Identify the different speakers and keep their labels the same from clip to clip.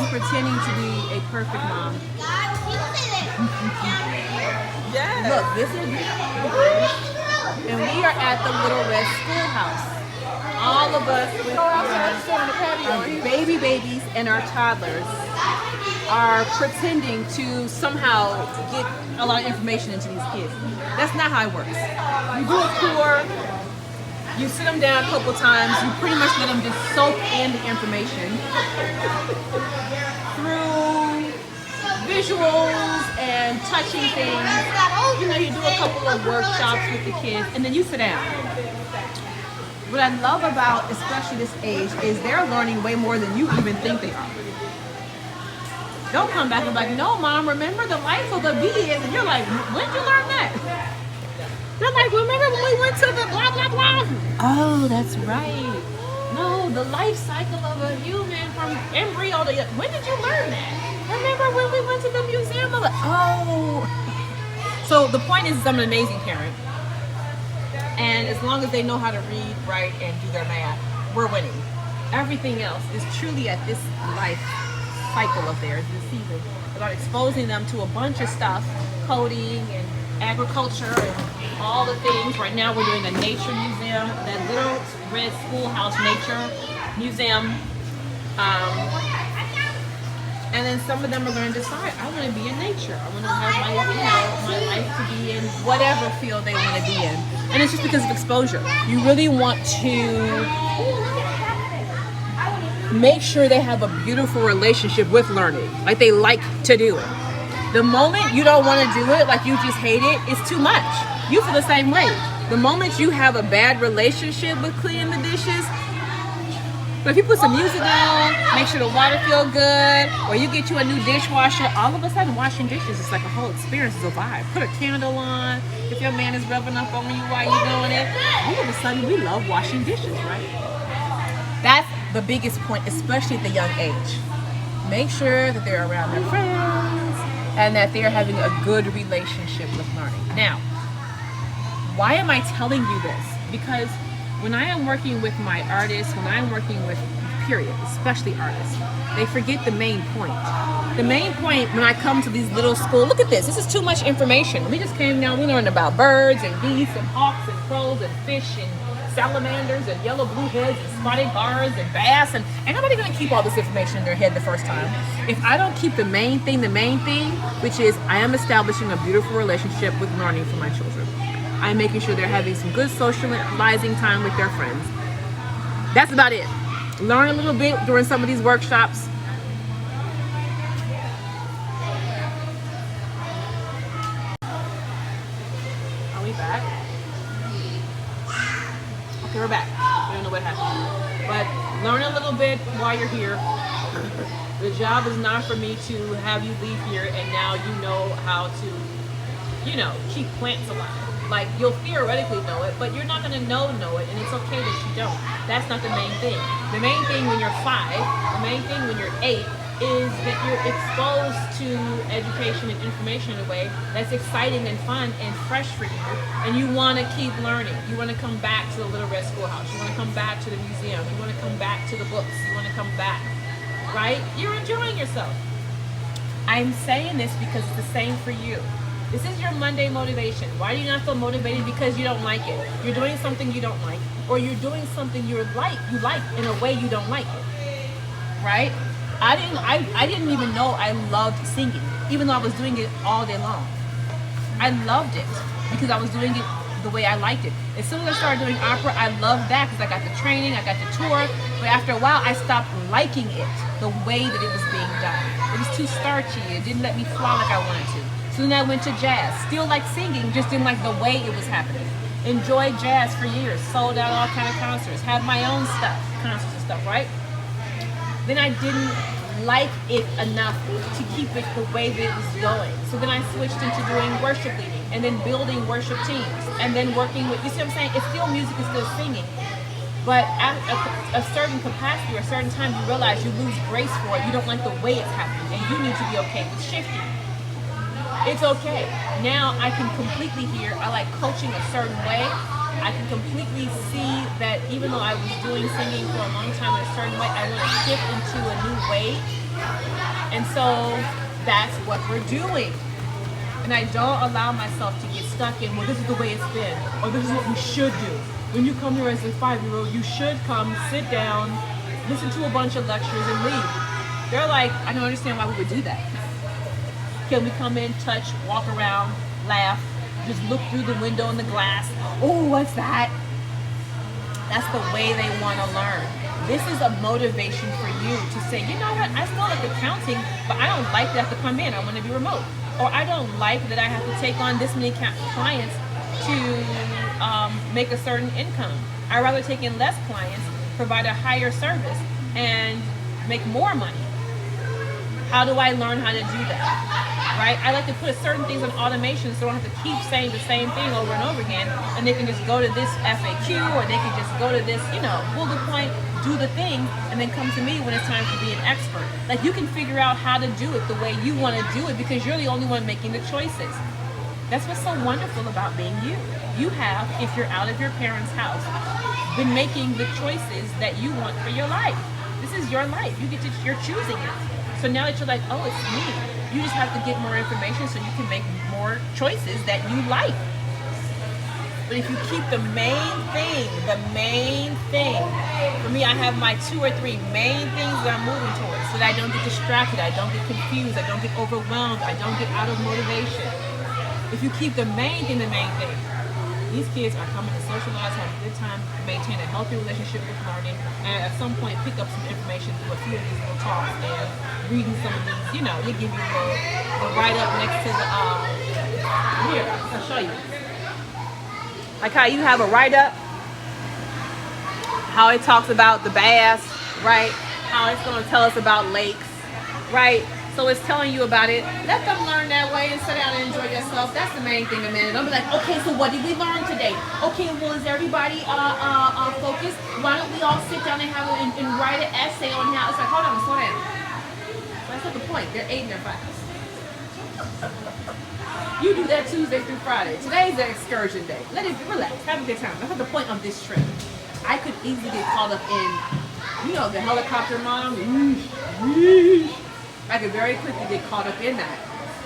Speaker 1: am pretending to be a perfect mom.
Speaker 2: Yes.
Speaker 1: Look, this is and we are at the Little Red Schoolhouse. All of us with our baby babies and our toddlers are pretending to somehow get a lot of information into these kids. That's not how it works. You do a tour, you sit them down a couple times, you pretty much let them just soak in the information through visuals and touching things. You know, you do a couple of workshops with the kids and then you sit down. What I love about especially this age is they're learning way more than you even think they are. They'll come back and be like, no, Mom, remember the life of the bee is, and you're like, when did you learn that? They're like, remember when we went to the blah, blah, blah? Oh, that's right. No, the life cycle of a human from embryo to, when did you learn that? Remember when we went to the museum? I'm like, oh. So the point is, I'm an amazing parent. And as long as they know how to read, write, and do their math, we're winning. Everything else is truly at this life cycle of theirs this season about exposing them to a bunch of stuff, coding and agriculture and all the things. Right now we're doing a nature museum, that Little Red Schoolhouse Nature Museum. And then some of them are going to decide, I want to be in nature. I want to have my life to be in whatever field they want to be in. And it's just because of exposure. You really want to make sure they have a beautiful relationship with learning, like they like to do it. The moment you don't want to do it, like you just hate it, it's too much. You feel the same way. The moment you have a bad relationship with cleaning the dishes, but if you put some music on, make sure the water feel good, or you get you a new dishwasher, all of a sudden washing dishes is like a whole experience, is a vibe. Put a candle on, if your man is rubbing up on you while you're doing it, all of a sudden we love washing dishes, right? That's the biggest point, especially at the young age. Make sure that they're around their friends and that they're having a good relationship with learning. Now, why am I telling you this? Because when I am working with my artists, when I'm working with, period, especially artists, they forget the main point. The main point when I come to these little schools, look at this is too much information. We just came down, we learned about birds and geese and hawks and crows and fish and salamanders and yellow blueheads and spotted garrs and bass, and ain't nobody gonna keep all this information in their head the first time. If I don't keep the main thing, which is I am establishing a beautiful relationship with learning for my children. I'm making sure they're having some good socializing time with their friends. That's about it. Learn a little bit during some of these workshops. Are we back? Okay, we're back. We don't know what happened. But learn a little bit while you're here. The job is not for me to have you leave here and now you know how to, keep plants alive. Like, you'll theoretically know it, but you're not going to know it, and it's okay that you don't. That's not the main thing. The main thing when you're 5, the main thing when you're 8, is that you're exposed to education and information in a way that's exciting and fun and fresh for you, and you want to keep learning. You want to come back to the Little Red Schoolhouse. You want to come back to the museum. You want to come back to the books. You want to come back, right? You're enjoying yourself. I'm saying this because it's the same for you. This is your Monday motivation. Why do you not feel motivated? Because you don't like it. You're doing something you don't like, or you're doing something you like in a way you don't like it, right? I didn't even know I loved singing, even though I was doing it all day long. I loved it because I was doing it the way I liked it. As soon as I started doing opera, I loved that because I got the training, I got the tour, but after a while, I stopped liking it the way that it was being done. It was too starchy. It didn't let me fly like I wanted to. So then I went to jazz. Still like singing, just didn't like the way it was happening. Enjoyed jazz for years. Sold out all kind of concerts. Had my own concerts and stuff, right? Then I didn't like it enough to keep it the way that it was going. So then I switched into doing worship leading and then building worship teams and then working with, you see what I'm saying? It's still music, it's still singing. But at a certain capacity or a certain time, you realize you lose grace for it. You don't like the way it's happening, and you need to be okay with shifting. It's okay. Now I can completely hear, I like coaching a certain way. I can completely see that even though I was doing singing for a long time in a certain way, I want to shift into a new way And so that's what we're doing. And I don't allow myself to get stuck in, well, this is the way it's been, or this is what we should do. When you come here as a 5-year-old, you should come, sit down, listen to a bunch of lectures, and leave. They're like, I don't understand why we would do that. Can we come in, touch, walk around, laugh, just look through the window and the glass? Oh, what's that? That's the way they want to learn. This is a motivation for you to say, you know what, I still like accounting, but I don't like that I have to come in. I want to be remote. Or I don't like that I have to take on this many clients to make a certain income. I'd rather take in less clients, provide a higher service, and make more money. How do I learn how to do that? Right? I like to put certain things on automation so I don't have to keep saying the same thing over and over again, and they can just go to this FAQ, or they can just go to this, bullet point, do the thing, and then come to me when it's time to be an expert. Like, you can figure out how to do it the way you want to do it because you're the only one making the choices. That's what's so wonderful about being you. You have, if you're out of your parents' house, been making the choices that you want for your life. This is your life. You're choosing it. So now that you're like, oh, it's me, you just have to get more information so you can make more choices that you like. But if you keep the main thing, for me, I have my 2 or 3 main things that I'm moving towards so that I don't get distracted, I don't get confused, I don't get overwhelmed, I don't get out of motivation. If you keep the main thing, these kids are coming to socialize, have a good time, maintain a healthy relationship with learning, and at some point pick up some information through a few of these little talks and reading some of these, they give you the write-up next to the, here, I'll show you. Like how you have a write-up, how it talks about the bass, right? How it's going to tell us about lakes, right? So it's telling you about it. Let them learn that way and sit down and enjoy yourself. That's the main thing, man. I'll be like, okay, so what did we learn today? Okay, well, is everybody focused? Why don't we all sit down and write an essay on how? It's like, hold on, slow down. That's not the point. They're 8 in their class. You do that Tuesday through Friday. Today's the excursion day. Let it relax. Have a good time. That's not the point of this trip. I could easily get caught up in, the helicopter mom. I could very quickly get caught up in that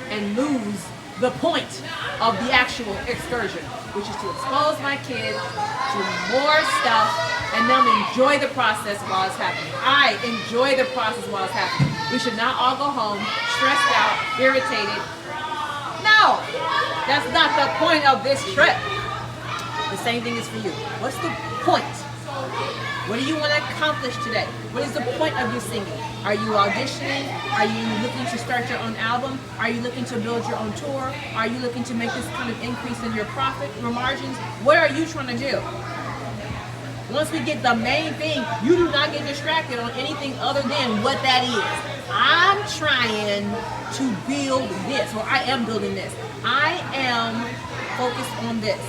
Speaker 1: and lose the point of the actual excursion, which is to expose my kids to more stuff and them enjoy the process while it's happening. I enjoy the process while it's happening. We should not all go home stressed out, irritated. No, that's not the point of this trip. The same thing is for you. What's the point? What do you want to accomplish today? What is the point of you singing? Are you auditioning? Are you looking to start your own album? Are you looking to build your own tour? Are you looking to make this kind of increase in your profit or margins? What are you trying to do? Once we get the main thing, you do not get distracted on anything other than what that is. I'm trying to build this, or I am building this. I am focused on this.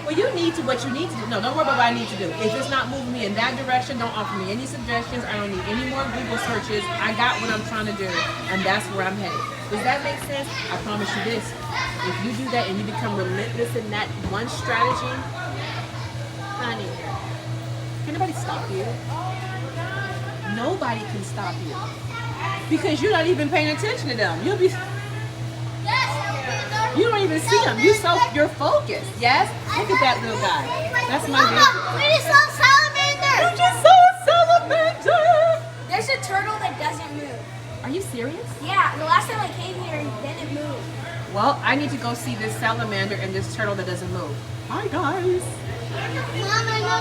Speaker 1: Well, you need to what you need to do. No, don't worry about what I need to do. If it's not moving me in that direction, don't offer me any suggestions. I don't need any more Google searches. I got what I'm trying to do, and that's where I'm headed. Does that make sense? I promise you this. If you do that and you become relentless in that one strategy, honey, can anybody stop you? Nobody can stop you. Because you're not even paying attention to them. You don't even see them. You're focused. Yes? Look at that little guy. That's my baby.
Speaker 2: We just saw a salamander.
Speaker 1: You just saw a salamander.
Speaker 2: There's a turtle that doesn't move.
Speaker 1: Are you serious?
Speaker 2: Yeah, the last time I came here, it didn't move.
Speaker 1: Well, I need to go see this salamander and this turtle that doesn't move. Hi, guys.
Speaker 2: Mom, I know